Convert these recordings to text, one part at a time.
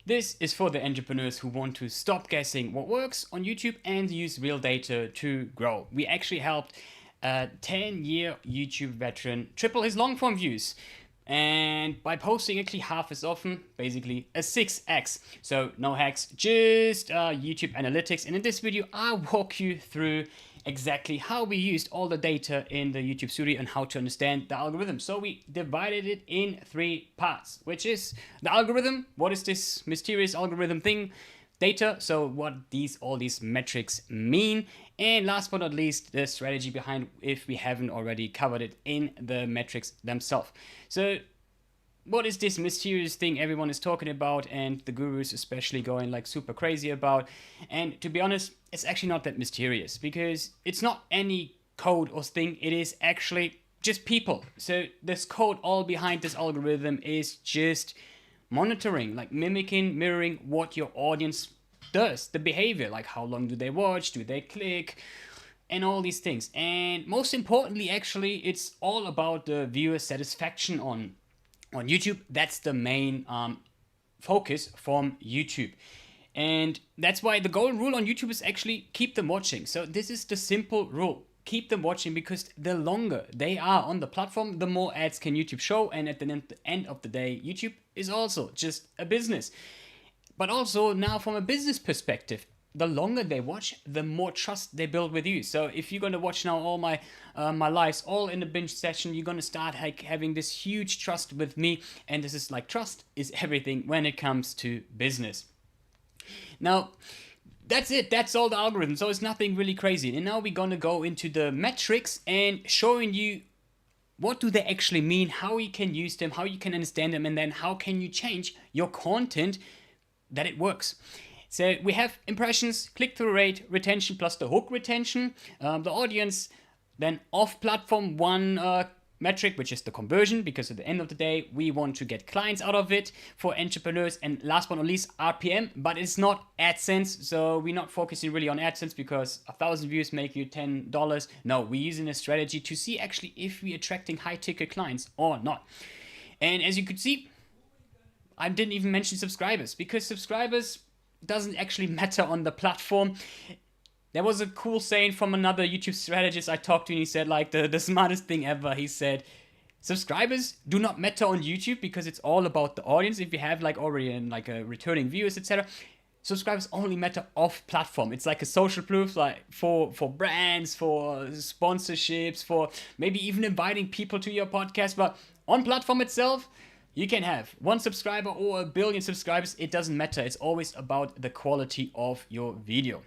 This is for the entrepreneurs who want to stop guessing what works on YouTube and use real data to grow. We actually helped a 10-year YouTube veteran triple his long form views. And by posting actually half as often, basically a 6x. So no hacks, just YouTube analytics. And in this video, I'll walk you through exactly how we used all the data in the YouTube studio and how to understand the algorithm. So we divided it in 3 parts, which is the algorithm. What is this mysterious algorithm thing? Data, so what all these metrics mean, and last but not least, the strategy behind, if we haven't already covered it in the metrics themselves. So what is this mysterious thing everyone is talking about and the gurus especially going like super crazy about? And to be honest, it's actually not that mysterious, because it's not any code or thing, it is actually just people. So this code all behind this algorithm is just monitoring, like mimicking, mirroring what your audience does, the behavior, like how long do they watch, do they click, and all these things. And most importantly, actually, it's all about the viewer satisfaction on YouTube. That's the main focus from YouTube. And that's why the golden rule on YouTube is actually keep them watching. So this is the simple rule. Keep them watching, because the longer they are on the platform, the more ads can YouTube show. And at the end of the day, YouTube is also just a business. But also now from a business perspective, the longer they watch, the more trust they build with you. So if you're going to watch now all my lives all in a binge session, you're going to start having this huge trust with me. And this is like, trust is everything when it comes to business. Now, that's it. That's all the algorithm. So it's nothing really crazy. And now we're going to go into the metrics and showing you what do they actually mean, how you can use them, how you can understand them, and then how can you change your content that it works. So we have impressions, click-through rate, retention plus the hook retention, the audience, then off-platform one metric, which is the conversion, because at the end of the day, we want to get clients out of it for entrepreneurs, and last but not least, RPM, but it's not AdSense, so we're not focusing really on AdSense because 1,000 views make you $10. No, we're using a strategy to see actually if we're attracting high-ticket clients or not. And as you could see, I didn't even mention subscribers, because subscribers doesn't actually matter on the platform. There was a cool saying from another YouTube strategist I talked to, and he said like the smartest thing ever. He said, subscribers do not matter on YouTube because it's all about the audience. If you have like already like a returning viewers, etc., subscribers only matter off platform. It's like a social proof, like for brands, for sponsorships, for maybe even inviting people to your podcast. But on platform itself, you can have 1 subscriber or 1 billion subscribers. It doesn't matter. It's always about the quality of your video.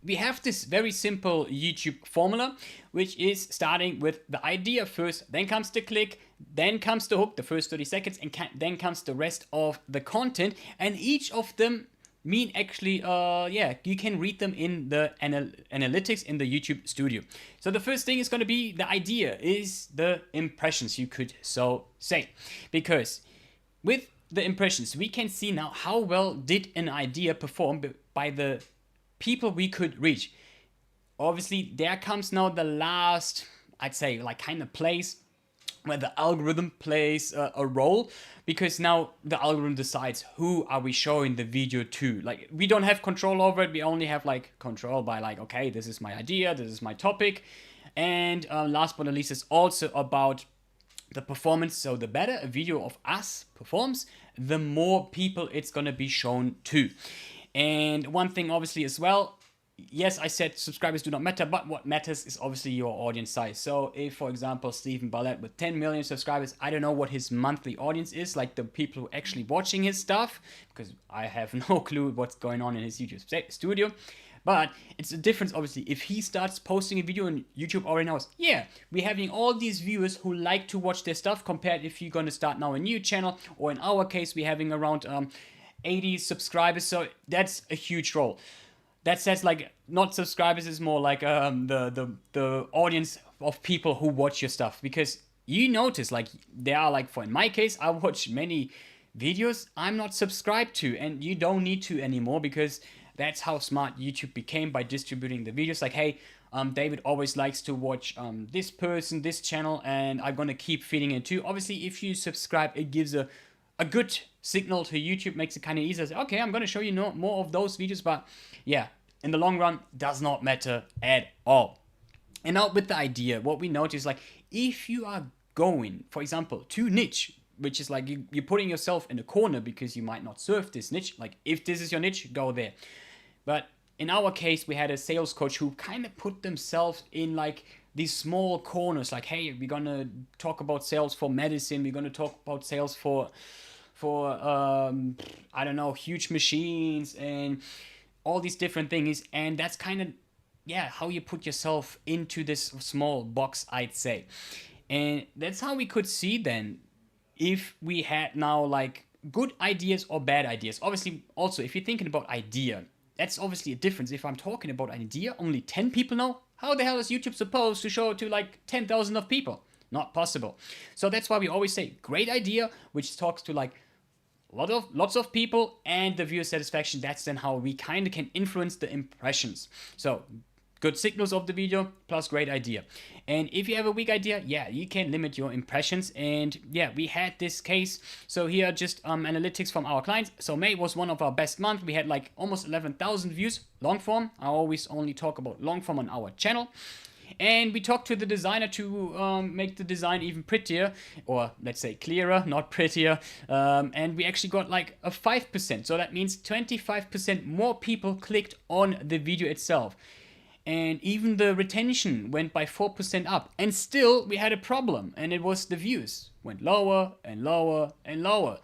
We have this very simple YouTube formula, which is starting with the idea first, then comes the click, then comes the hook, the first 30 seconds, and then comes the rest of the content. And each of them mean actually, you can read them in the analytics in the YouTube studio. So the first thing is going to be the idea, is the impressions, you could so say. Because with the impressions, we can see now how well did an idea perform by the people we could reach. Obviously, there comes now the last, I'd say, like kind of place where the algorithm plays a role, because now the algorithm decides who are we showing the video to. Like, we don't have control over it. We only have like control by like, okay, this is my idea, this is my topic. And last but not least, it's also about the performance. So the better a video of us performs, the more people it's gonna be shown to. And one thing obviously as well, yes, I said subscribers do not matter, but what matters is obviously your audience size. So if, for example, Stephen Ballett with 10 million subscribers, I don't know what his monthly audience is, like the people who are actually watching his stuff, because I have no clue what's going on in his YouTube studio. But it's a difference, obviously, if he starts posting a video on YouTube already knows, yeah, we're having all these viewers who like to watch their stuff, compared if you're going to start now a new channel, or in our case, we're having around 80 subscribers, so that's a huge role. That says like not subscribers, is more like the audience of people who watch your stuff, because you notice like there are like, for in my case, I watch many videos I'm not subscribed to, and you don't need to anymore, because that's how smart YouTube became by distributing the videos. Like, hey, David always likes to watch this person, this channel, and I'm gonna keep feeding it too. Obviously, if you subscribe, it gives a good signal to YouTube, makes it kind of easier. Say, okay, I'm going to show you more of those videos, but yeah, in the long run, does not matter at all. And now with the idea, what we notice, like if you are going, for example, to niche, which is like you're putting yourself in a corner because you might not serve this niche. Like if this is your niche, go there. But in our case, we had a sales coach who kind of put themselves in like these small corners. Like, hey, we're gonna talk about sales for medicine. We're gonna talk about sales for I don't know, huge machines and all these different things. And that's kind of how you put yourself into this small box, I'd say. And that's how we could see then if we had now like good ideas or bad ideas. Obviously, also, if you're thinking about idea, that's obviously a difference. If I'm talking about an idea, only 10 people know, how the hell is YouTube supposed to show it to like 10,000 of people? Not possible. So that's why we always say great idea, which talks to like lots of people, and the viewer satisfaction. That's then how we kind of can influence the impressions. So good signals of the video plus great idea. And if you have a weak idea, you can limit your impressions. And we had this case. So here are just analytics from our clients. So May was one of our best months. We had like almost 11,000 views, long form. I always only talk about long form on our channel. And we talked to the designer to make the design even prettier, or let's say clearer, not prettier. And we actually got like a 5%. So that means 25% more people clicked on the video itself. And even the retention went by 4% up. And still we had a problem, and it was the views went lower and lower and lower.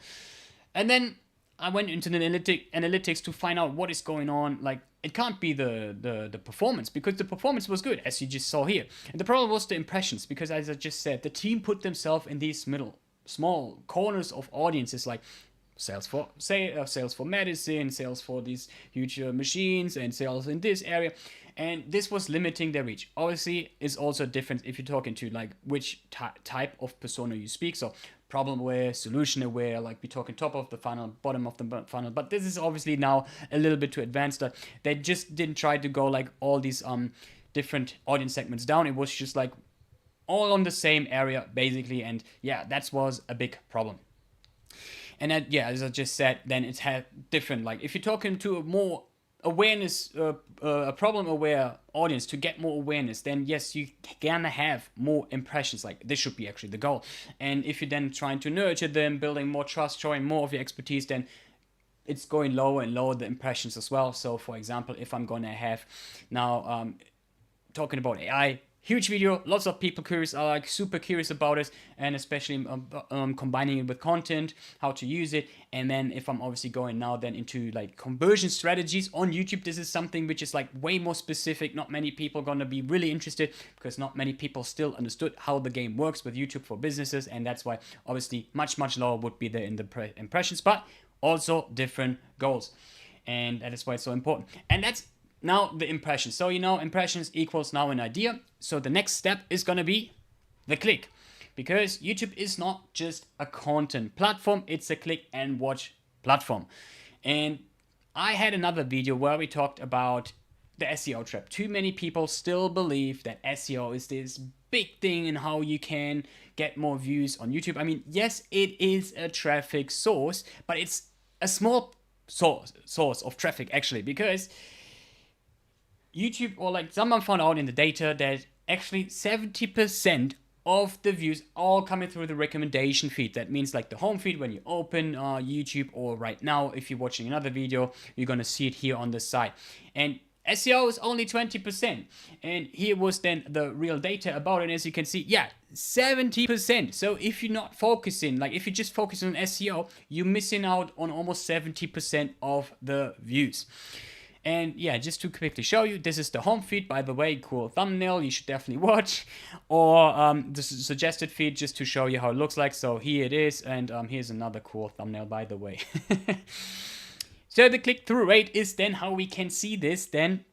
And then I went into the analytics to find out what is going on. Like, it can't be the performance, because the performance was good, as you just saw here. And the problem was the impressions, because as I just said, the team put themselves in these small corners of audiences, like sales for medicine, sales for these huge machines, and sales in this area. And this was limiting their reach. Obviously, it's also different if you're talking to like which type of persona you speak. So problem aware, solution aware, like we're talking top of the funnel, bottom of the funnel. But this is obviously now a little bit too advanced. They just didn't try to go like all these different audience segments down. It was just like all on the same area basically. And that was a big problem. And that, as I just said, then it had different, like if you're talking to a more awareness, a problem aware audience, to get more awareness, then yes, you gonna have more impressions. Like this should be actually the goal. And if you're then trying to nurture them, building more trust, showing more of your expertise, then it's going lower and lower the impressions as well. So for example, if I'm gonna have now talking about AI, huge video, lots of people curious, are like super curious about it, and especially combining it with content, how to use it. And then if I'm obviously going now then into like conversion strategies on YouTube, this is something which is like way more specific. Not many people gonna be really interested, because not many people still understood how the game works with YouTube for businesses, and that's why obviously much lower would be there in the impressions, but also different goals. And that is why it's so important. And that's now the impressions. So impressions equals now an idea. So the next step is gonna be the click, because YouTube is not just a content platform, it's a click and watch platform. And I had another video where we talked about the SEO trap. Too many people still believe that SEO is this big thing and how you can get more views on YouTube. I mean, yes, it is a traffic source, but it's a small source of traffic actually, because YouTube, or like someone found out in the data that actually 70% of the views all coming through the recommendation feed. That means like the home feed when you open YouTube, or right now if you're watching another video, you're gonna see it here on the side. And SEO is only 20%. And here was then the real data about it. And as you can see, 70%. So if you're not focusing, like if you just focus on SEO, you're missing out on almost 70% of the views. And just to quickly show you, this is the home feed, by the way, cool thumbnail, you should definitely watch. Or this is suggested feed, just to show you how it looks like. So here it is, and here's another cool thumbnail, by the way. So the click-through rate is then how we can see this then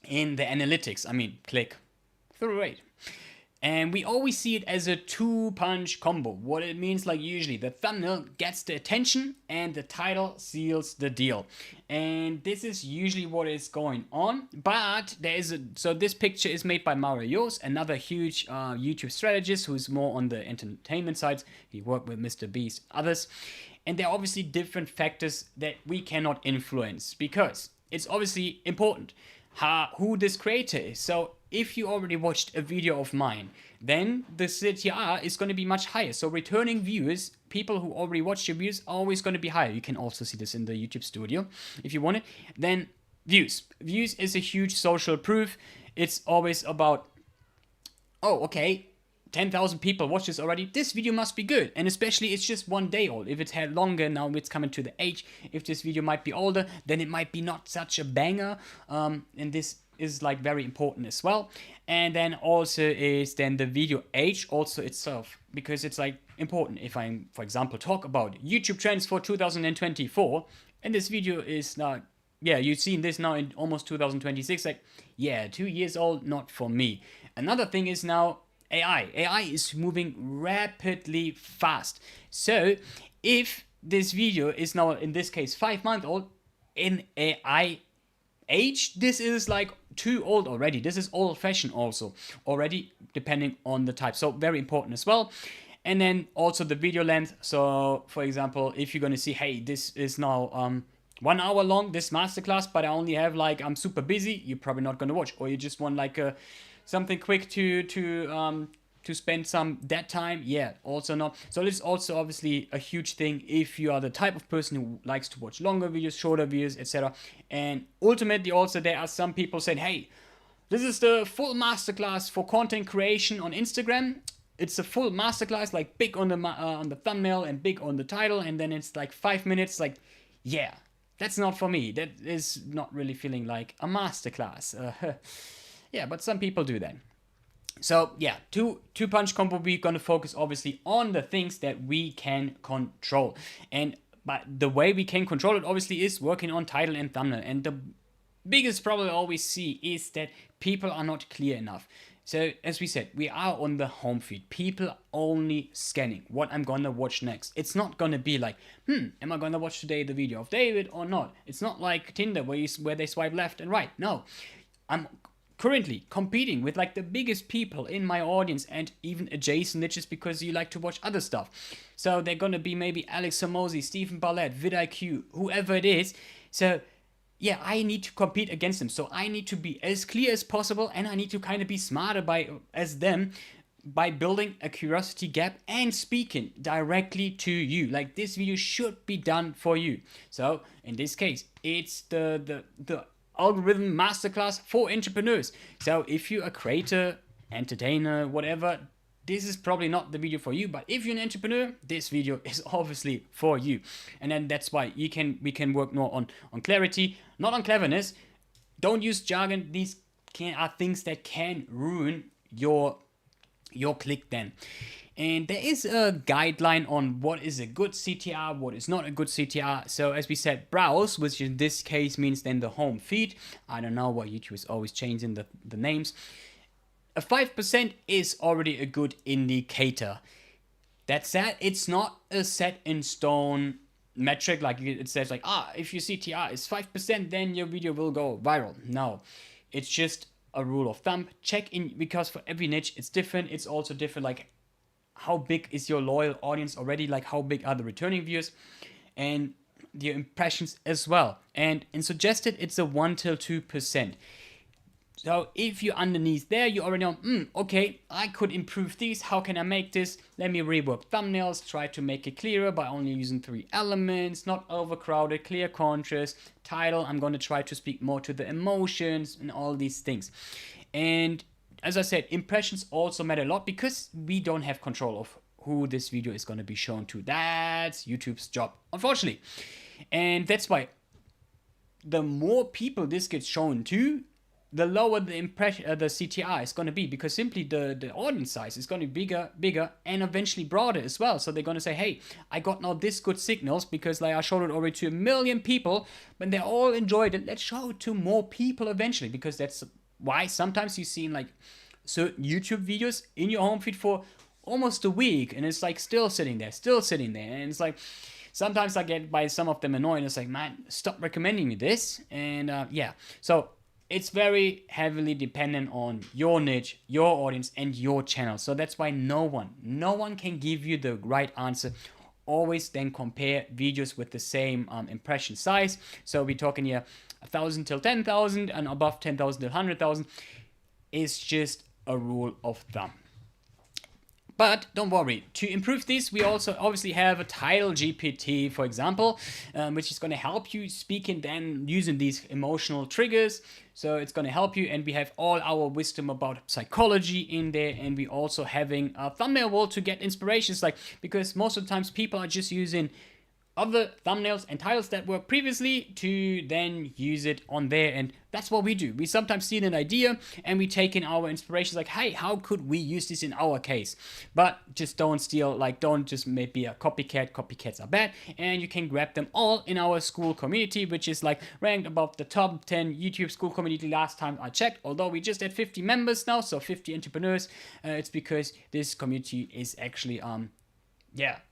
in the analytics. I mean, click-through rate. And we always see it as a two-punch combo. What it means, like usually the thumbnail gets the attention and the title seals the deal. And this is usually what is going on. But so this picture is made by Mario, another huge YouTube strategist who's more on the entertainment side. He worked with Mr. Beast, others. And there are obviously different factors that we cannot influence, because it's obviously important who this creator is. So if you already watched a video of mine, then the CTR is going to be much higher. So returning viewers, people who already watched your views, are always going to be higher. You can also see this in the YouTube studio if you want it. Then views. Views is a huge social proof. It's always about, oh, okay, 10,000 people watch this already, this video must be good. And especially it's just 1 day old. If it's had longer, now it's coming to the age. If this video might be older, then it might be not such a banger. And this is like very important as well. And then also is then the video age also itself, because it's like important. If I, for example, talk about YouTube trends for 2024, and this video is now, yeah, you've seen this now in almost 2026, like, yeah, 2 years old, not for me. Another thing is now AI. AI is moving rapidly fast. So if this video is now, in this case, 5 months old, in AI age, this is like too old already. This is old fashioned also already, depending on the type. So very important as well. And then also the video length. So for example, if you're going to see, hey, this is now 1 hour long, this masterclass, but I only have like, I'm super busy, you're probably not going to watch. Or you just want like a something quick to spend some that time, yeah, also not. So this is also obviously a huge thing if you are the type of person who likes to watch longer videos, shorter videos, etc. And ultimately also there are some people saying, hey, this is the full masterclass for content creation on Instagram. It's a full masterclass, like big on the thumbnail and big on the title, and then it's like 5 minutes. Like, yeah, that's not for me. That is not really feeling like a masterclass. Yeah, but some people do that. So yeah, two-punch combo, we're gonna focus obviously on the things that we can control. But the way we can control it obviously is working on title and thumbnail. And the biggest problem I always see is that people are not clear enough. So as we said, we are on the home feed. People are only scanning what I'm gonna watch next. It's not gonna be like, am I gonna watch today the video of David or not? It's not like Tinder where they swipe left and right. No, I'm currently competing with like the biggest people in my audience and even adjacent niches, because you like to watch other stuff. So they're gonna be maybe Alex Hormozi, Stephen Bartlett, vidIQ, whoever it is. So yeah, I need to compete against them. So I need to be as clear as possible, and I need to kind of be smarter as them by building a curiosity gap and speaking directly to you. Like, this video should be done for you. So in this case, it's the algorithm masterclass for entrepreneurs. So if you're a creator, entertainer, whatever, this is probably not the video for you. But if you're an entrepreneur, this video is obviously for you. And then that's why we can work more on clarity, not on cleverness. Don't use jargon. These are things that can ruin your click then. And there is a guideline on what is a good CTR, what is not a good CTR. So as we said, browse, which in this case means then the home feed. I don't know why YouTube is always changing the names. A 5% is already a good indicator. That said, it's not a set in stone metric. Like it says like, if your CTR is 5%, then your video will go viral. No, it's just a rule of thumb. Check in, because for every niche it's different. It's also different, like how big is your loyal audience already, like how big are the returning viewers and the impressions as well. And in suggested, it's a 1 till 2%. So if you're underneath there, you already know, okay, I could improve these. How can I make this? Let me rework thumbnails, try to make it clearer by only using 3 elements, not overcrowded, clear contrast, title. I'm going to try to speak more to the emotions and all these things. And as I said, impressions also matter a lot, because we don't have control of who this video is going to be shown to. That's YouTube's job, unfortunately. And that's why the more people this gets shown to, the lower the CTR is going to be, because simply the audience size is going to be bigger, and eventually broader as well. So they're going to say, hey, I got now this good signals because like I showed it already to 1 million people, but they all enjoyed it. Let's show it to more people eventually, because that's why sometimes you see like certain YouTube videos in your home feed for almost a week, and it's like still sitting there, and it's like sometimes I get by some of them annoyed. It's like, man, stop recommending me this. And yeah, so it's very heavily dependent on your niche, your audience, and your channel. So that's why no one can give you the right answer always then compare videos with the same impression size. So we're talking here 1,000 till 10,000 and above 10,000 till 100,000 is just a rule of thumb. But don't worry, to improve this, we also obviously have a title GPT, for example, which is going to help you speak and then using these emotional triggers. So it's going to help you, and we have all our wisdom about psychology in there, and we also having a thumbnail wall to get inspirations, like, because most of the times people are just using other thumbnails and titles that were previously to then use it on there. And that's what we do. We sometimes see an idea and we take in our inspirations, like, hey, how could we use this in our case? But just don't steal, like, don't just maybe a copycat. Copycats are bad. And you can grab them all in our school community, which is like ranked above the top 10 YouTube school community last time I checked. Although we just had 50 members now, so 50 entrepreneurs. It's because this community is actually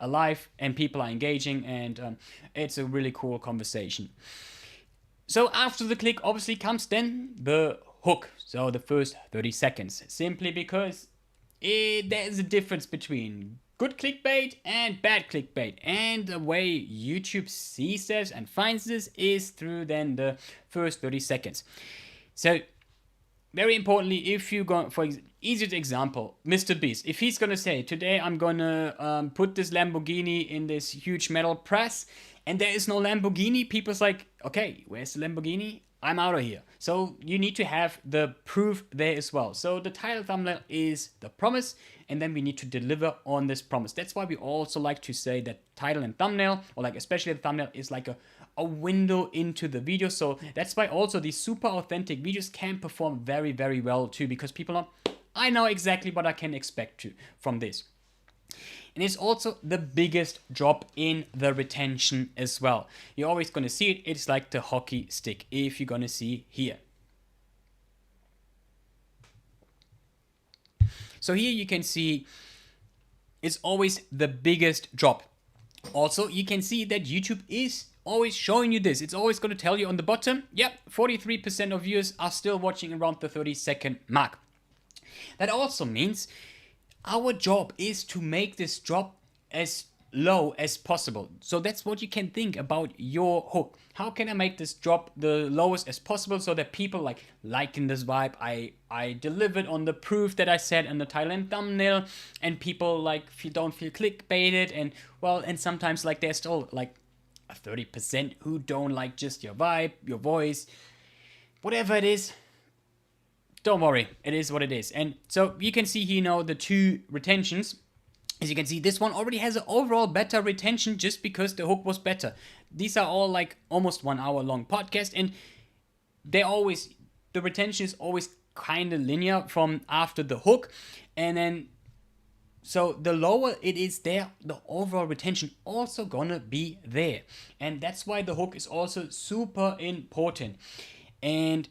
alive and people are engaging, and it's a really cool conversation. So after the click obviously comes then the hook, so the first 30 seconds, simply because there's a difference between good clickbait and bad clickbait, and the way YouTube sees this and finds this is through then the first 30 seconds. So very importantly, if you go, for easiest example, Mr. Beast, if he's gonna say, today I'm gonna put this Lamborghini in this huge metal press, and there is no Lamborghini, people's like, okay, where's the Lamborghini? I'm out of here. So you need to have the proof there as well. So the title thumbnail is the promise, and then we need to deliver on this promise. That's why we also like to say that title and thumbnail, or like especially the thumbnail, is like a window into the video. So that's why also these super authentic videos can perform very, very well too, because people are, I know exactly what I can expect from this. And it's also the biggest drop in the retention as well. You're always going to see it. It's like the hockey stick, if you're going to see here. So here you can see it's always the biggest drop. Also, you can see that YouTube is always showing you this. It's always going to tell you on the bottom, yep, 43% of viewers are still watching around the 30-second mark. That also means our job is to make this drop as low as possible. So that's what you can think about your hook. How can I make this drop the lowest as possible so that people liking this vibe? I delivered on the proof that I said in the title and thumbnail, and people don't feel clickbaited, and sometimes there's still a 30% who don't like just your vibe, your voice, whatever it is. Don't worry, it is what it is. And so you can see here now the two retentions. As you can see, this one already has an overall better retention just because the hook was better. These are all almost 1 hour long podcast, and the retention is always kind of linear from after the hook. And then, so the lower it is there, the overall retention also gonna be there. And that's why the hook is also super important. And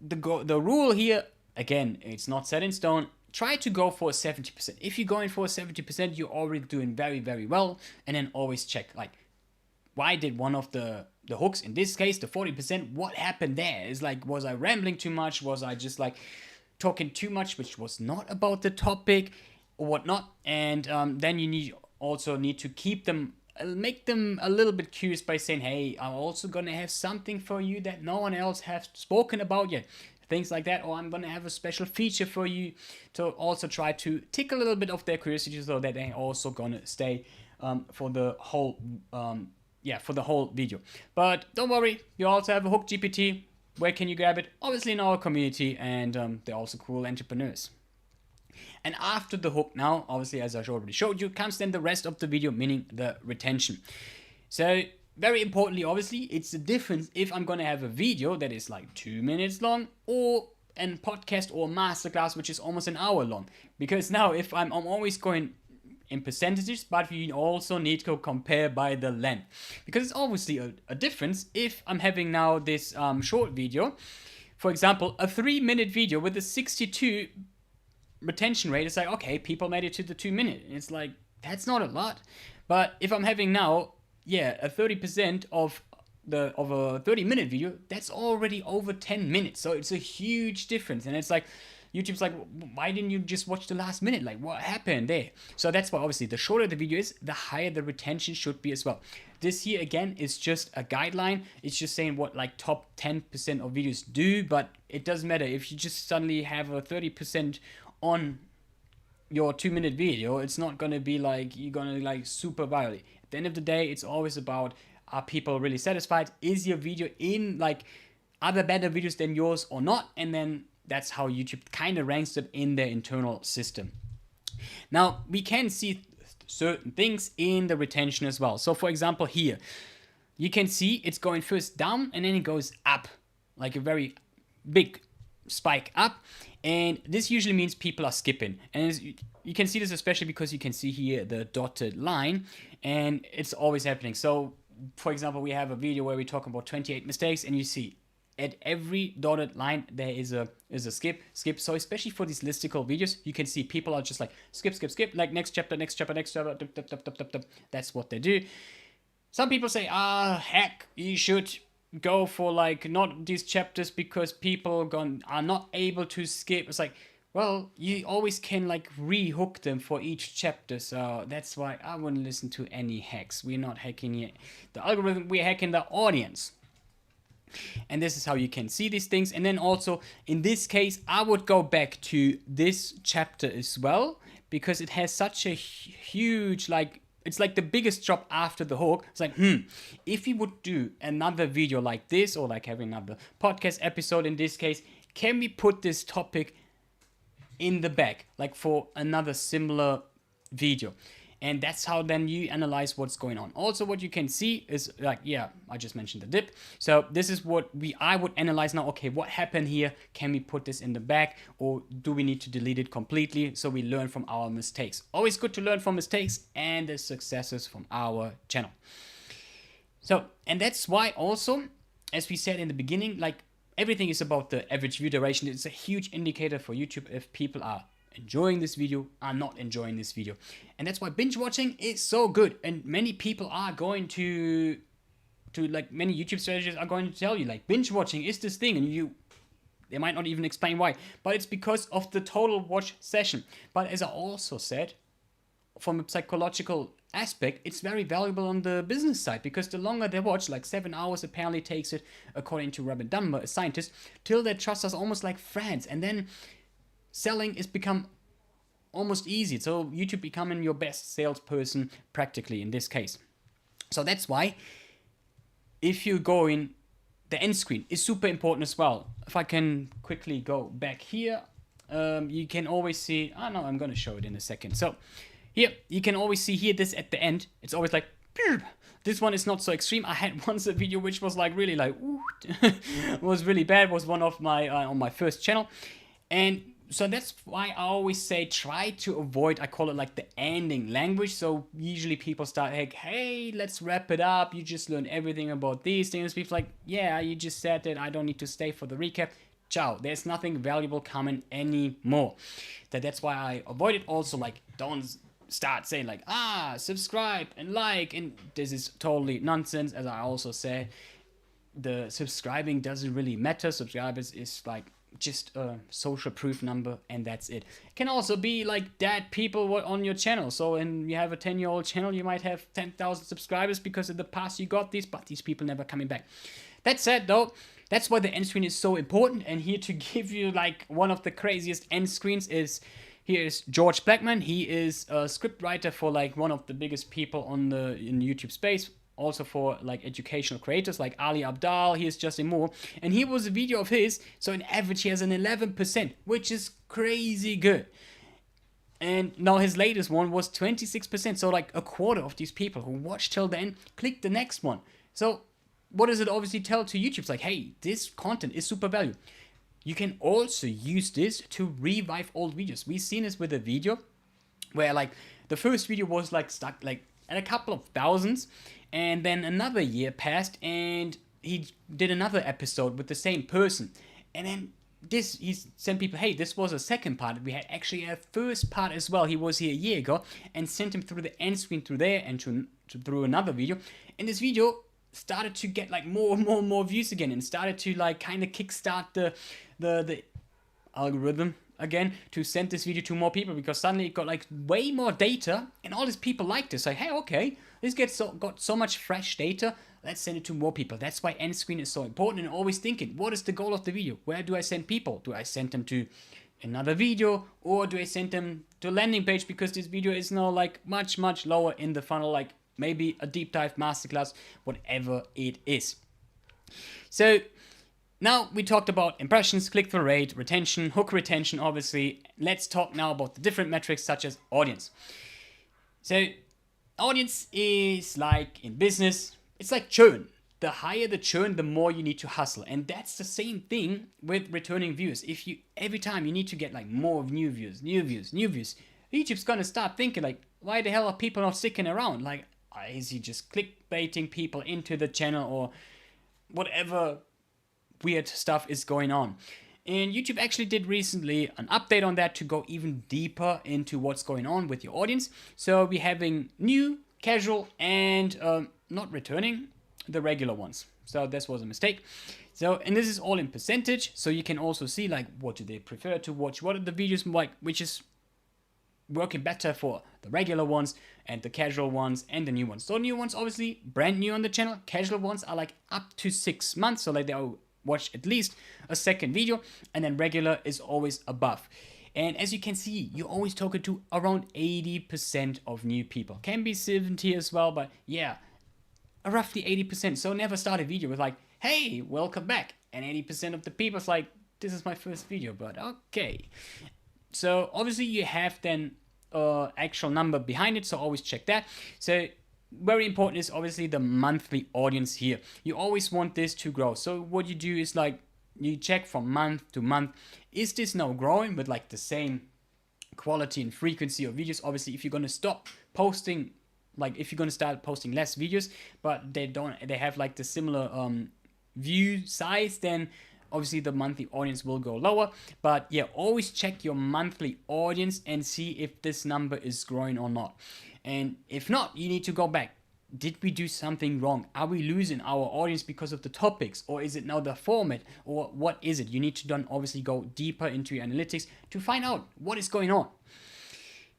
the rule here, again, it's not set in stone. Try to go for 70%. If you're going for 70%, you're already doing very, very well. And then always check, why did one of the hooks, in this case, the 40%, what happened there? Is was I rambling too much? Was I just talking too much, which was not about the topic or whatnot? And then you also need to keep them, make them a little bit curious by saying, hey, I'm also going to have something for you that no one else has spoken about yet. Things like that, or I'm going to have a special feature for you, to also try to tickle a little bit of their curiosity so that they're also going to stay for the whole video. But don't worry, you also have a hook GPT. Where can you grab it? Obviously in our community, and they're also cool entrepreneurs. And after the hook now, obviously, as I already showed you, comes then the rest of the video, meaning the retention. So very importantly, obviously, it's the difference if I'm going to have a video that is 2 minutes long, or a podcast or masterclass which is almost an hour long. Because now if I'm always going in percentages, but we also need to compare by the length, because it's obviously a difference if I'm having now this short video, for example, a 3-minute video with a 62 retention rate. It's okay, people made it to the 2 minute. It's that's not a lot. But if I'm having now a 30% of a 30-minute video, that's already over 10 minutes. So it's a huge difference. And it's YouTube's like, why didn't you just watch the last minute? Like, what happened there? So that's why obviously the shorter the video is, the higher the retention should be as well. This here again is just a guideline. It's just saying what like top 10% of videos do, but it doesn't matter if you just suddenly have a 30% on your 2-minute video. It's not gonna be like you're gonna like super viral. At the end of the day, it's always about, are people really satisfied? Is your video in like other better videos than yours or not? And then that's how YouTube kind of ranks them in their internal system. Now we can see certain things in the retention as well. So for example, here you can see it's going first down and then it goes up, like a very big spike up, and this usually means people are skipping. And you can see this especially because you can see here the dotted line, and it's always happening. So for example, we have a video where we talk about 28 mistakes, and you see at every dotted line there is a skip. So especially for these listicle videos, you can see people are just like skip, like next chapter. That's what they do. Some people say, heck, you should go for like not these chapters because people are not able to skip. It's like, well, you always can like rehook them for each chapter. So that's why I wouldn't listen to any hacks. We're not hacking the algorithm, we're hacking the audience. And this is how you can see these things. And then also in this case, I would go back to this chapter as well, because it has such a huge, like, it's like the biggest drop after the hook. It's like, if we would do another video like this, or like having another podcast episode in this case, can we put this topic in the back, like for another similar video? And that's how then you analyze what's going on. Also, what you can see is like, yeah, I just mentioned the dip. So this is what I would analyze now. Okay, what happened here? Can we put this in the back, or do we need to delete it completely so we learn from our mistakes? Always good to learn from mistakes and the successes from our channel. So, and that's why also, as we said in the beginning, like everything is about the average view duration. It's a huge indicator for YouTube if people are enjoying this video, are not enjoying this video. And that's why binge watching is so good. And many people are going to like, many YouTube strategists are going to tell you like binge watching is this thing, and they might not even explain why, but it's because of the total watch session. But as I also said, from a psychological aspect, it's very valuable on the business side, because the longer they watch, like 7 hours apparently takes it, according to Robin Dunbar, a scientist, till they trust us almost like friends. And then selling is become almost easy. So YouTube becoming your best salesperson practically in this case. So that's why if you go in, the end screen is super important as well. If I can quickly go back here, you can always see, no, I'm going to show it in a second. So here, you can always see here this at the end. It's always like, this one is not so extreme. I had once a video which was like really like, was really bad. It was one of my, on my first channel. And so that's why I always say try to avoid, I call it like the ending language. So usually people start like, hey, let's wrap it up. You just learned everything about these things. People like, yeah, you just said that, I don't need to stay for the recap. Ciao. There's nothing valuable coming anymore. That's why I avoid it. Also, like, don't start saying like, subscribe and like, and this is totally nonsense. As I also said, the subscribing doesn't really matter. Subscribers is like just a social proof number, and that's it. It can also be like that people were on your channel. So when you have a 10-year-old channel, you might have 10,000 subscribers because in the past you got these, but these people never coming back. That said though, that's why the end screen is so important. And here to give you like one of the craziest end screens is, here is George Blackman. He is a script writer for like one of the biggest people in YouTube space. Also for like educational creators like Ali Abdal, here's Justin Moore. And here was a video of his, so in average he has an 11%, which is crazy good. And now his latest one was 26%, so like a quarter of these people who watched till then clicked the next one. So what does it obviously tell to YouTube? It's like, hey, this content is super value. You can also use this to revive old videos. We've seen this with a video where like the first video was like stuck like at a couple of thousands, and then another year passed and he did another episode with the same person, and then he sent people, hey, this was a second part. We had actually a first part as well. He was here a year ago, and sent him through the end screen through there and through another video. And this video started to get like more views again, and started to like kind of kickstart the algorithm. again to send this video to more people, because suddenly it got like way more data and all these people liked it. So hey, okay, this got so much fresh data, let's send it to more people. That's why end screen is so important, and always thinking, what is the goal of the video? Where do I send people? Do I send them to another video, or do I send them to a landing page, because this video is now like much lower in the funnel, like maybe a deep dive masterclass, whatever it is. So now we talked about impressions, click-through rate, retention, hook retention, obviously. Let's talk now about the different metrics such as audience. So audience is like in business, it's like churn. The higher the churn, the more you need to hustle. And that's the same thing with returning views. If you, every time you need to get like more new views, YouTube's gonna start thinking like, why the hell are people not sticking around? Like, is he just clickbaiting people into the channel, or whatever weird stuff is going on? And YouTube actually did recently an update on that to go even deeper into what's going on with your audience. So we're having new, casual, and not returning, the regular ones. So this was a mistake. So, and this is all in percentage, so you can also see like what do they prefer to watch, what are the videos like, which is working better for the regular ones and the casual ones and the new ones. So new ones obviously brand new on the channel, casual ones are like up to 6 months, so like they'll watch at least a second video, and then regular is always above. And as you can see, you're always talking to around 80% of new people. Can be 70 as well, but yeah, roughly 80%. So never start a video with like, hey, welcome back. And 80% of the people's like, this is my first video, but okay. So obviously you have then actual number behind it, so always check that. So very important is obviously the monthly audience here. You always want this to grow. So what you do is like, you check from month to month, is this now growing with like the same quality and frequency of videos? Obviously, if you're going to stop posting, like if you're going to start posting less videos, but they have like the similar view size, then obviously the monthly audience will go lower. But yeah, always check your monthly audience and see if this number is growing or not. And if not, you need to go back. Did we do something wrong? Are we losing our audience because of the topics, or is it now the format, or what is it? You need to then obviously go deeper into your analytics to find out what is going on.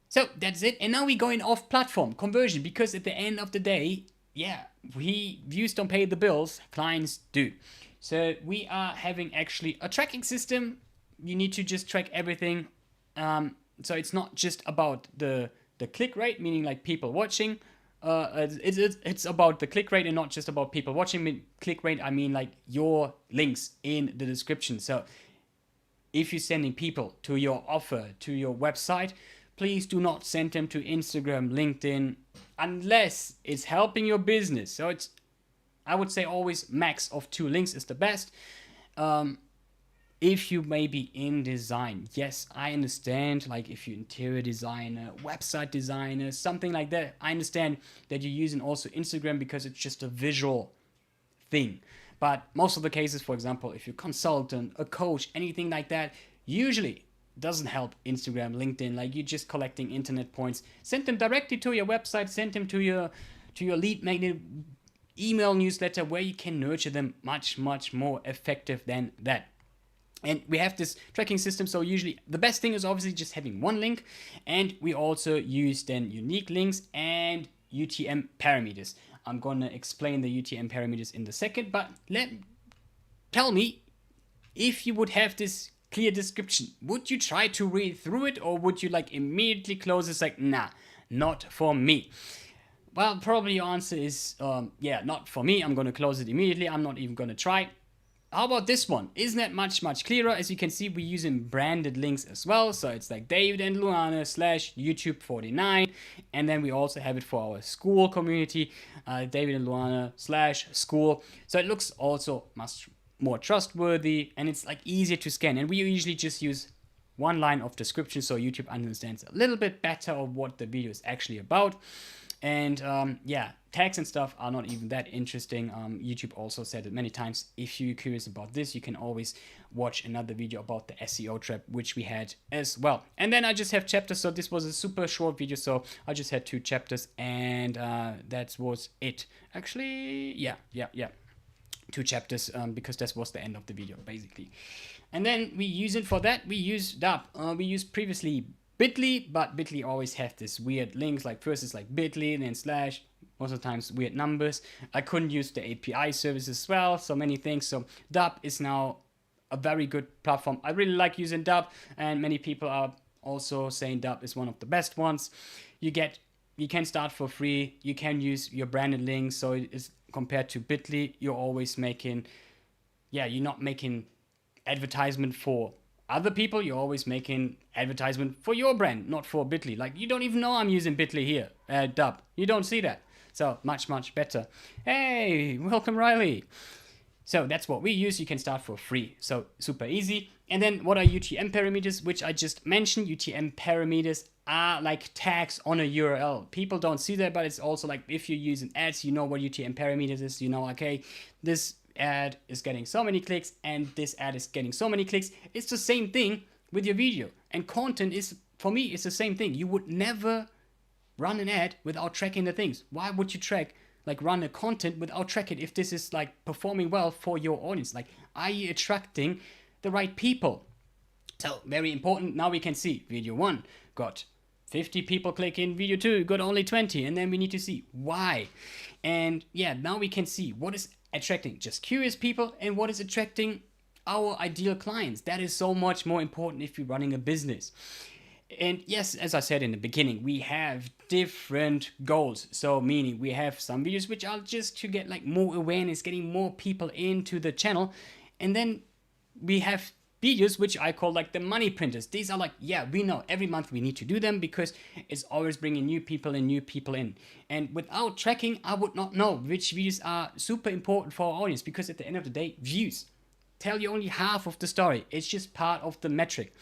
So that's it. And now we're going off platform conversion, because at the end of the day, yeah, views don't pay the bills, clients do. So we are having actually a tracking system. You need to just track everything. So it's not just about the click rate, meaning like people watching. It's about the click rate and not just about people watching. Click rate, I mean like your links in the description. So if you're sending people to your offer, to your website, please do not send them to Instagram, LinkedIn, unless it's helping your business. So it's, I would say always max of 2 links is the best. If you may be in design, yes, I understand, like if you're interior designer, website designer, something like that, I understand that you're using also Instagram because it's just a visual thing. But most of the cases, for example, if you're a consultant, a coach, anything like that, usually doesn't help Instagram, LinkedIn, like you're just collecting internet points. Send them directly to your website, send them to your lead magnet email newsletter, where you can nurture them much more effective than that. And we have this tracking system, so usually the best thing is obviously just having 1 link, and we also use then unique links and UTM parameters. I'm gonna explain the UTM parameters in a second, but tell me, if you would have this clear description, would you try to read through it, or would you like immediately close it like, nah, not for me? Well, probably your answer is, yeah, not for me. I'm gonna close it immediately. I'm not even gonna try. How about this one? Isn't that much clearer? As you can see, we're using branded links as well. So it's like David and Luana /YouTube 49. And then we also have it for our school community, David and Luana /school. So it looks also much more trustworthy, and it's like easier to scan. And we usually just use 1 line of description, so YouTube understands a little bit better of what the video is actually about. And yeah, tags and stuff are not even that interesting. YouTube also said it many times. If you're curious about this, you can always watch another video about the SEO trap, which we had as well. And then I just have chapters. So this was a super short video. So I just had 2 chapters, and that was it. Actually, yeah. 2 chapters, because that was the end of the video basically. And then we use it for that. We use Dub. We used previously Bitly, but Bitly always have this weird links, like first it's like Bitly and then slash, most of the times weird numbers. I couldn't use the API service as well, so many things. So Dub is now a very good platform. I really like using Dub, and many people are also saying Dub is one of the best ones. You can start for free. You can use your branded links, so it is compared to Bitly. You're always making, you're not making advertisement for other people. You're always making advertisement for your brand, not for Bitly. Like, you don't even know I'm using Bitly here, Dub. You don't see that. So much better. Hey, welcome Riley. So that's what we use. You can start for free. So super easy. And then what are UTM parameters, which I just mentioned? UTM parameters are like tags on a URL. People don't see that, but it's also like if you're using ads, you know what UTM parameters is. You know, okay, this ad is getting so many clicks and this ad is getting so many clicks. It's the same thing with your video. And content is, for me, it's the same thing. You would never run an ad without tracking the things. Why would you run a content without tracking if this is like performing well for your audience? Like, are you attracting the right people? So very important. Now we can see video 1 got 50 people clicking, video 2 got only 20, and then we need to see why. And now we can see what is attracting just curious people and what is attracting our ideal clients. That is so much more important if you're running a business. And yes, as I said in the beginning, we have different goals. So meaning we have some videos which are just to get like more awareness, getting more people into the channel. And then we have videos which I call like the money printers. These are like, we know every month we need to do them because it's always bringing new people in. And without tracking, I would not know which videos are super important for our audience, because at the end of the day, views tell you only half of the story. It's just part of the metric.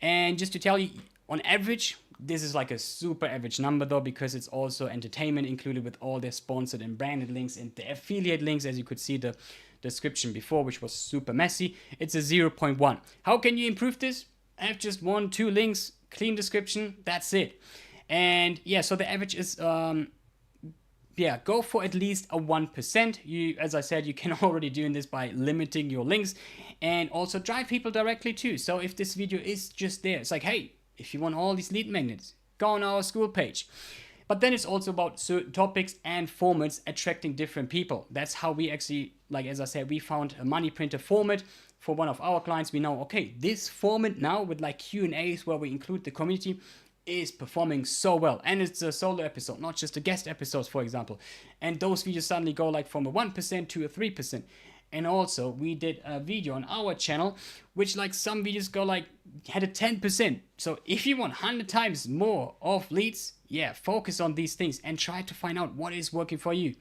And just to tell you, on average, this is like a super average number though, because it's also entertainment included with all their sponsored and branded links and the affiliate links, as you could see the description before, which was super messy. It's a 0.1. How can you improve this? I have just 1-2 links, clean description, that's it. And so the average is go for at least a 1%. You, as I said, you can already do this by limiting your links, and also drive people directly too. So if this video is just there, it's like, hey, if you want all these lead magnets, go on our school page. But then it's also about certain topics and formats attracting different people. That's how we actually, like as I said, we found a money printer format for one of our clients. We know, okay, this format now with like Q&As where we include the community is performing so well. And it's a solo episode, not just a guest episodes, for example. And those videos suddenly go like from a 1% to a 3%. And also we did a video on our channel, which like some videos go like, had a 10%. So if you want 100 times more of leads, focus on these things and try to find out what is working for you.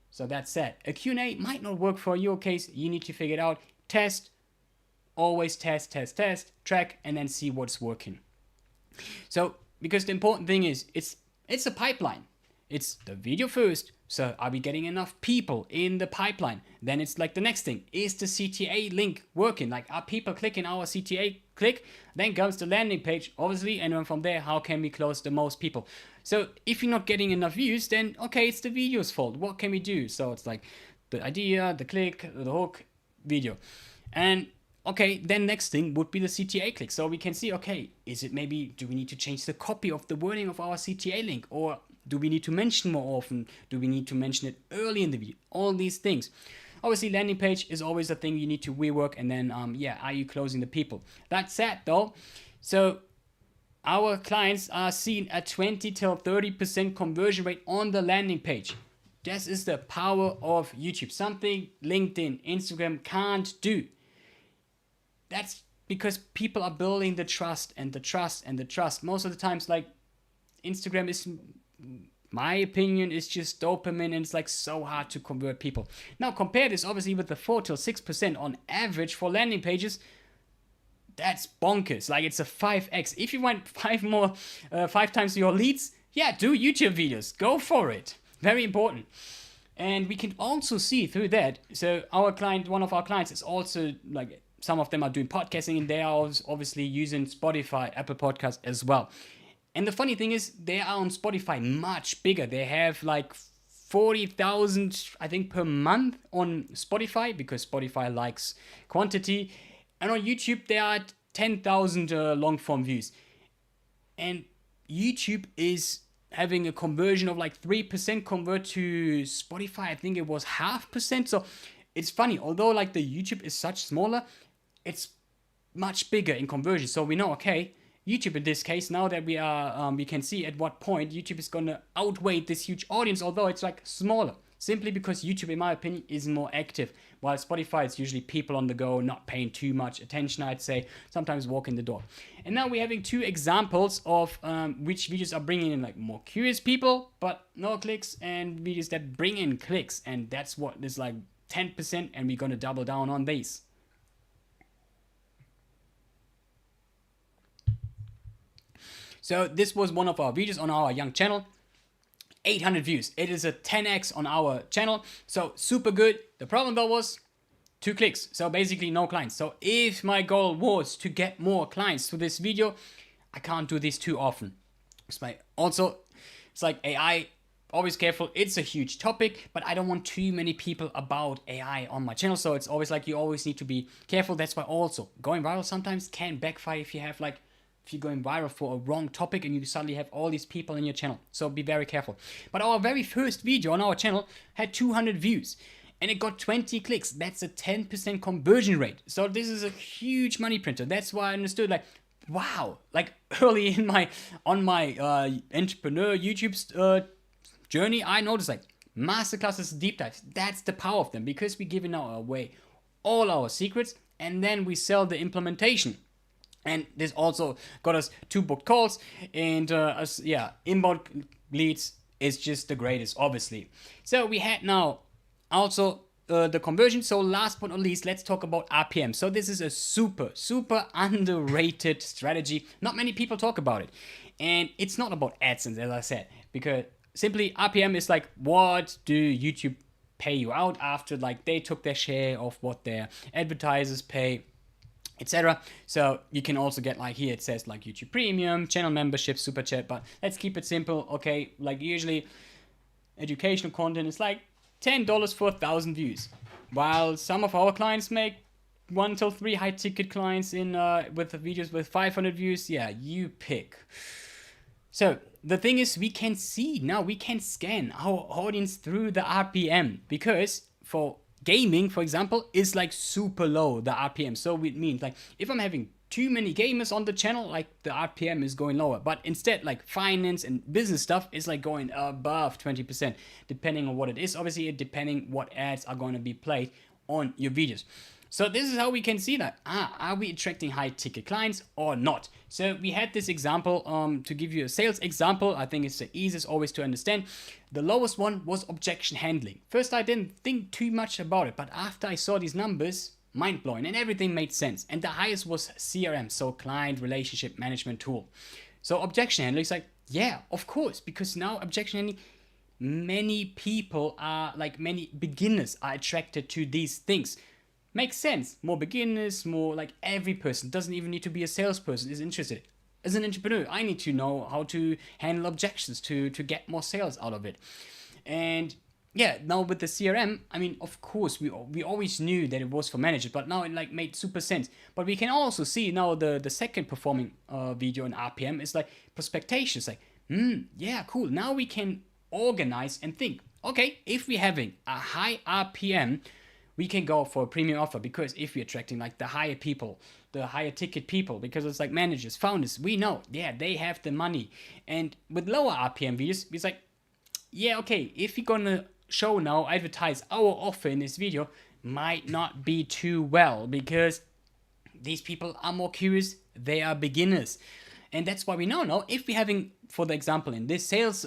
So that's it. A Q&A might not work for your case. You need to figure it out. Test, always test, track, and then see what's working. So, because the important thing is, it's a pipeline. It's the video first. So are we getting enough people in the pipeline? Then it's like the next thing. Is the CTA link working? Like, are people clicking our CTA click? Then comes the landing page, obviously. And then from there, how can we close the most people? So if you're not getting enough views, then okay, it's the video's fault. What can we do? So it's like the idea, the click, the hook, video. And okay, then next thing would be the CTA click. So we can see, okay, is it maybe, do we need to change the copy of the wording of our CTA link? Or do we need to mention more often? Do we need to mention it early in the video? All these things. Obviously, landing page is always a thing you need to rework. And then, are you closing the people? That said, though, so our clients are seeing a 20 till 30% conversion rate on the landing page. This is the power of YouTube. Something LinkedIn, Instagram can't do. That's because people are building the trust and the trust and the trust. Most of the times, like, Instagram is, my opinion, is just dopamine, and it's like so hard to convert people. Now compare this obviously with the 4 till 6% on average for landing pages. That's bonkers. Like, it's a 5x. If you want 5 times your leads, do YouTube videos. Go for it. Very important. And we can also see through that. So our client, one of our clients, is also like, some of them are doing podcasting, and they are obviously using Spotify, Apple Podcasts as well. And the funny thing is, they are on Spotify much bigger. They have like 40,000, I think, per month on Spotify, because Spotify likes quantity. And on YouTube, there are 10,000 long form views. And YouTube is having a conversion of like 3% convert to Spotify. I think it was 0.5%. So it's funny, although like the YouTube is such smaller, it's much bigger in conversion. So we know, okay, YouTube in this case, now that we can see at what point YouTube is gonna outweigh this huge audience, although it's like smaller, simply because YouTube, in my opinion, is more active, while Spotify is usually people on the go, not paying too much attention, I'd say, sometimes walking the dog. And now we're having two examples of which videos are bringing in like more curious people, but no clicks, and videos that bring in clicks, and that's what is like 10%, and we're gonna double down on these. So this was one of our videos on our young channel. 800 views. It is a 10x on our channel. So super good. The problem though was 2 clicks. So basically no clients. So if my goal was to get more clients to this video, I can't do this too often. It's like AI, always careful. It's a huge topic, but I don't want too many people about AI on my channel. So it's always like you always need to be careful. That's why also going viral sometimes can backfire if you have like, if you're going viral for a wrong topic and you suddenly have all these people in your channel. So be very careful. But our very first video on our channel had 200 views and it got 20 clicks. That's a 10% conversion rate. So this is a huge money printer. That's why I understood, like, wow, like early in my entrepreneur YouTube journey, I noticed like masterclasses, deep dives. That's the power of them, because we're giving away all our secrets and then we sell the implementation. And this also got us 2 booked calls, and inbound leads is just the greatest, obviously. So we had now also the conversion. So last but not least, let's talk about RPM. So this is a super underrated strategy. Not many people talk about it, and it's not about AdSense, as I said, because simply RPM is like, what do YouTube pay you out after like they took their share of what their advertisers pay, etc. So you can also get, like here it says like YouTube Premium, channel membership, super chat, but let's keep it simple. Okay, like usually educational content is like $10 for 1,000 views, while some of our clients make 1 till 3 high ticket clients in with the videos with 500 views. Yeah, you pick. So the thing is, we can see now, we can scan our audience through the RPM, because for gaming, for example, is like super low, the RPM. So it means like if I'm having too many gamers on the channel, like the RPM is going lower. But instead, like finance and business stuff is like going above 20%, depending on what it is. Obviously, depending what ads are going to be played on your videos. So this is how we can see that. Are we attracting high ticket clients or not? So we had this example to give you a sales example. I think it's the easiest always to understand. The lowest one was objection handling. First, I didn't think too much about it, but after I saw these numbers, mind blowing, and everything made sense. And the highest was CRM, so client relationship management tool. So objection handling is like, yeah, of course, because now objection handling, many people are like, many beginners are attracted to these things. Makes sense. More beginners, more like every person, doesn't even need to be a salesperson, is interested. As an entrepreneur, I need to know how to handle objections to get more sales out of it. And yeah, now with the CRM, I mean, of course, we always knew that it was for managers, but now it like made super sense. But we can also see now the second performing video in RPM is like prospectation. It's like, yeah, cool. Now we can organize and think, okay, if we're having a high RPM, we can go for a premium offer, because if we're attracting like the higher people, the higher ticket people, because it's like managers, founders, we know, yeah, they have the money. And with lower RPM videos, it's like, yeah, okay, if we're gonna show now, advertise our offer in this video, might not be too well, because these people are more curious, they are beginners. And that's why we know now, if we're having, for the example, in this sales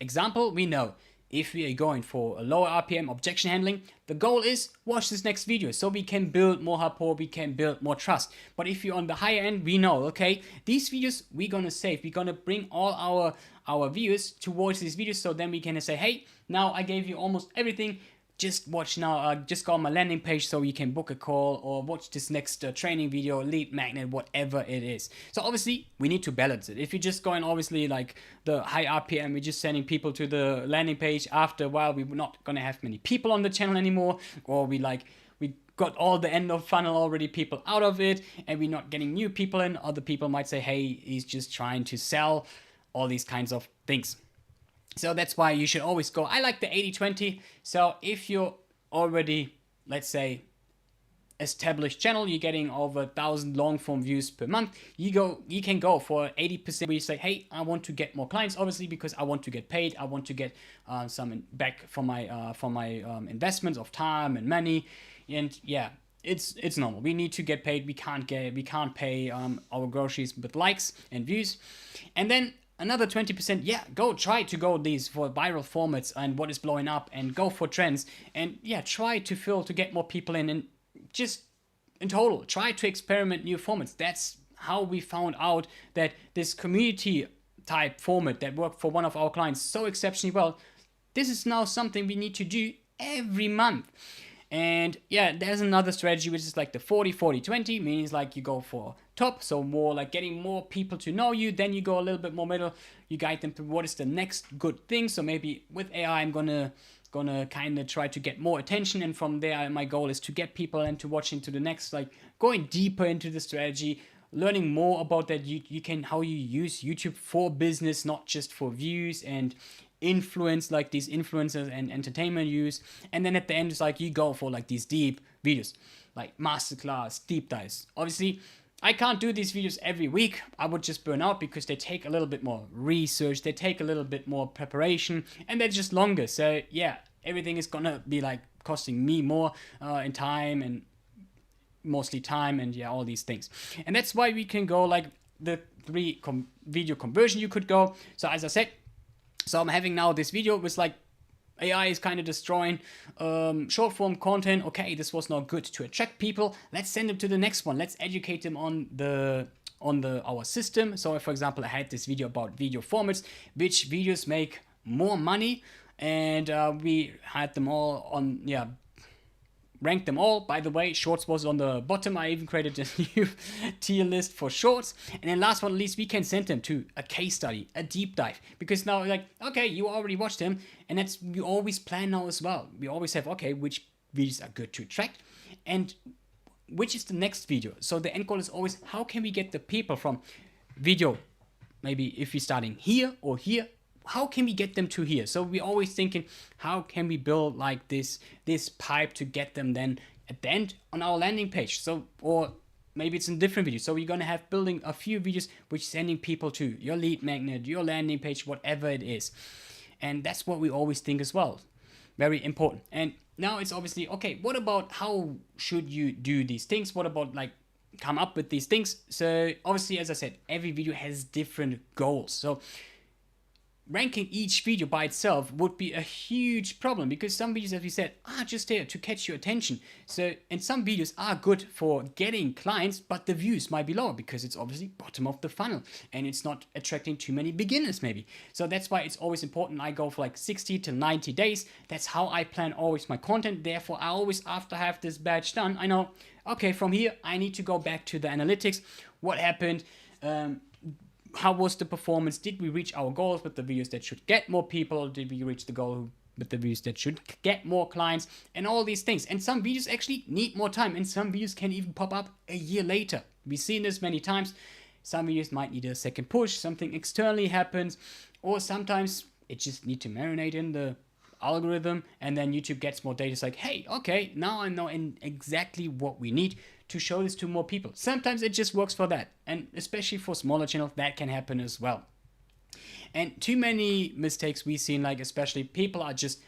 example, we know if we are going for a lower RPM objection handling, the goal is watch this next video so we can build more rapport, we can build more trust. But if you're on the higher end, we know, okay, these videos we're gonna save, we're gonna bring all our viewers towards these videos, so then we can say, hey, now I gave you almost everything, just watch now, just go on my landing page so you can book a call, or watch this next training video, lead magnet, whatever it is. So obviously we need to balance it. If you're just going obviously like the high RPM, we're just sending people to the landing page, after a while we're not gonna have many people on the channel anymore, or we got all the end of funnel already people out of it, and we're not getting new people in. Other people might say, hey, he's just trying to sell, all these kinds of things. So that's why you should always go, I like the 80-20. So if you're already, let's say, established channel, you're getting over 1,000 long form views per month, you can go for 80% where you say, hey, I want to get more clients, obviously, because I want to get paid. I want to get some back for my investments of time and money. And yeah, it's normal. We need to get paid. We can't pay our groceries with likes and views. And then another 20%, yeah, try to go these for viral formats and what is blowing up, and go for trends, and yeah, try to get more people in, and just in total try to experiment new formats. That's how we found out that this community type format that worked for one of our clients so exceptionally well, this is now something we need to do every month. And yeah, there's another strategy which is like the 40-40-20, means like you go for top, so more like getting more people to know you, then you go a little bit more middle, you guide them to what is the next good thing. So maybe with AI I'm gonna kind of try to get more attention, and from there my goal is to get people into watching to the next, like going deeper into the strategy, learning more about that how you use YouTube for business, not just for views and influence, like these influencers and entertainment use. And then at the end it's like you go for like these deep videos, like masterclass, deep dives. Obviously I can't do these videos every week. I would just burn out, because they take a little bit more research, they take a little bit more preparation, and they're just longer. So yeah, everything is gonna be like costing me more in time, and mostly time, and yeah, all these things. And that's why we can go like the video conversion you could go. So as I said, so I'm having now this video with like AI is kind of destroying short form content. Okay, this was not good to attract people. Let's send them to the next one. Let's educate them on our system. So if, for example, I had this video about video formats, which videos make more money, and we had them all on, yeah, ranked them all. By the way, shorts was on the bottom. I even created a new tier list for shorts. And then last but not least, we can send them to a case study, a deep dive, because now like, okay, you already watched them, and that's, we always plan now as well. We always have, okay, which videos are good to attract and which is the next video. So the end goal is always, how can we get the people from video, maybe if we're starting here or here, how can we get them to here? So we're always thinking, how can we build like this pipe to get them then at the end on our landing page? So, or maybe it's in different videos. So we're gonna have building a few videos which sending people to your lead magnet, your landing page, whatever it is. And that's what we always think as well. Very important. And now it's obviously, okay, what about how should you do these things? What about like come up with these things? So obviously, as I said, every video has different goals. So ranking each video by itself would be a huge problem, because some videos, as we said, are just there to catch your attention. So, and some videos are good for getting clients, but the views might be lower because it's obviously bottom of the funnel and it's not attracting too many beginners maybe. So that's why it's always important. I go for like 60 to 90 days. That's how I plan always my content. Therefore, I always, after I have this batch done, I know, okay, from here, I need to go back to the analytics. What happened? How was the performance? Did we reach our goals with the videos that should get more people? Or did we reach the goal with the videos that should get more clients? And all these things. And some videos actually need more time, and some videos can even pop up a year later. We've seen this many times. Some videos might need a second push, something externally happens, or sometimes it just need to marinate in the algorithm, and then YouTube gets more data. It's like, hey, okay, now I know exactly what we need to show this to more people. Sometimes it just works for that, and especially for smaller channels, that can happen as well. And too many mistakes we've seen, like especially people are just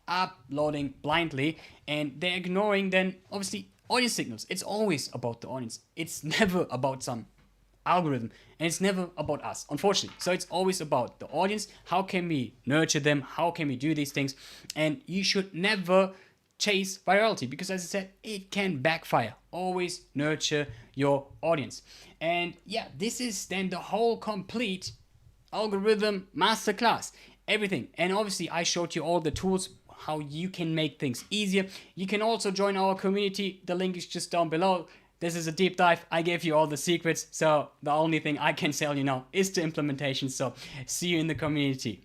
uploading blindly and they're ignoring then obviously audience signals. It's always about the audience. It's never about some algorithm, and it's never about us, unfortunately. So it's always about the audience. How can we nurture them? How can we do these things? And you should never chase virality, because as I said, it can backfire. Always nurture your audience. And yeah, this is then the whole complete algorithm masterclass, everything. And obviously I showed you all the tools, how you can make things easier. You can also join our community. The link is just down below. This is a deep dive. I gave you all the secrets, so the only thing I can tell you now is the implementation. So see you in the community.